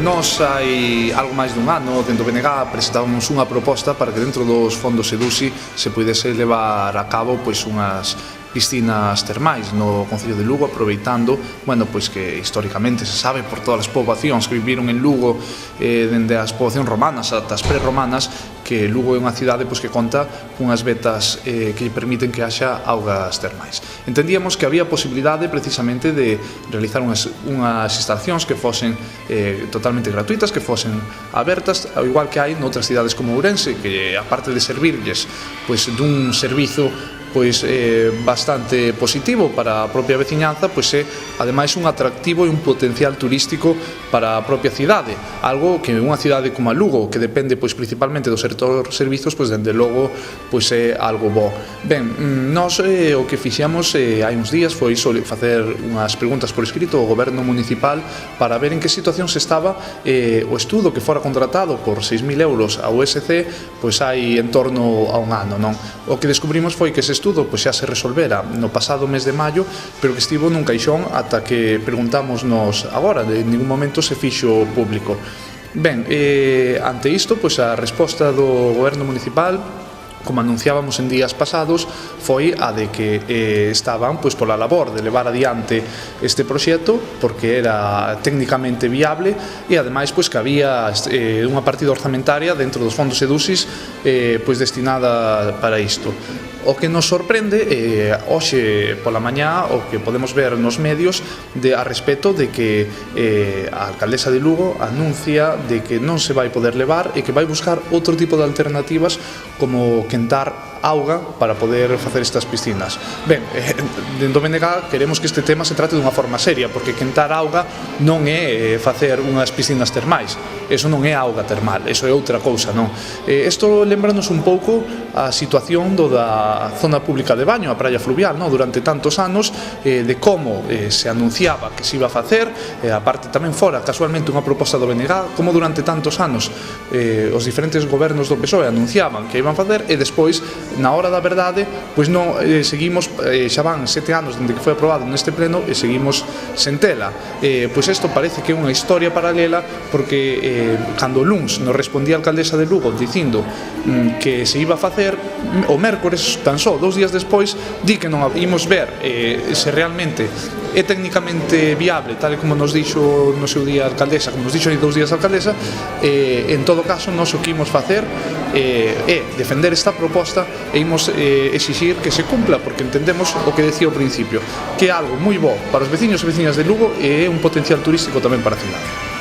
Nós hai algo máis dun ano dentro do BNG presentábamos unha proposta para que dentro dos fondos EDUSI se pudese levar a cabo unhas piscinas termais no Concello de Lugo, aproveitando, pois que históricamente se sabe por todas as poboacións que viviron en Lugo, dende as poboacións romanas ata as prerromanas, que Lugo é unha cidade que conta cunhas vetas que lle permiten que haxa augas termais. Entendíamos que había posibilidade precisamente de realizar unhas instalacións que fosen totalmente gratuitas, que fosen abertas, ao igual que hai noutras cidades como Ourense, que aparte de servirlles dun servizo bastante positivo para a propia veciñanza, é ademais un atractivo e un potencial turístico para a propia cidade, algo que unha cidade como a Lugo, que depende principalmente do sector servizos, dende logo é algo bo. Ben, nós o que fixemos hai uns días foi facer unhas preguntas por escrito ao goberno municipal para ver en que situación se estaba o estudo que fora contratado por 6.000 euros a USC hai en torno a un ano, non? O que descubrimos foi que ese estudo xa se resolvera no pasado mes de maio, pero que estivo nun caixón ata que preguntámonos agora, de ningún momento se fixo público. Ben, ante isto, a resposta do goberno municipal, como anunciábamos en días pasados, foi a de que estaban pola labor de levar adiante este proxecto porque era técnicamente viable e ademais que había unha partida orzamentaria dentro dos fondos EDUSIS destinada para isto. O que nos sorprende hoxe pola mañá o que podemos ver nos medios a respecto de que a alcaldesa de Lugo anuncia de que non se vai poder levar e que vai buscar outro tipo de alternativas como quentar auga para poder facer estas piscinas. Ben, dentro do BNG queremos que este tema se trate dunha forma seria, porque quentar auga non é facer unhas piscinas termais, eso non é auga termal, eso é outra cousa, non? Isto lembranos un pouco a situación da zona pública de baño, a praia fluvial, durante tantos anos, de como se anunciaba que se iba a facer, a parte tamén fora casualmente unha proposta do BNG, como durante tantos anos os diferentes gobernos do PSOE anunciaban que iban a facer e despois na hora da verdade, non seguimos, xa van 7 anos dende que foi aprobado neste pleno e seguimos sen tela. Isto parece que é unha historia paralela porque cando o luns nos respondía a alcaldesa de Lugo dicindo que se iba a facer, o mércores, tan só 2 días despois, di que non imos ver se realmente é técnicamente viable, tal como nos dixo no seu día a alcaldesa, como nos dixo hai 2 días a alcaldesa. En todo caso, nós o que imos facer é defender esta proposta e imos exixir que se cumpla, porque entendemos o que decía ao principio, que é algo moi bo para os veciños e veciñas de Lugo e é un potencial turístico tamén para a cidade.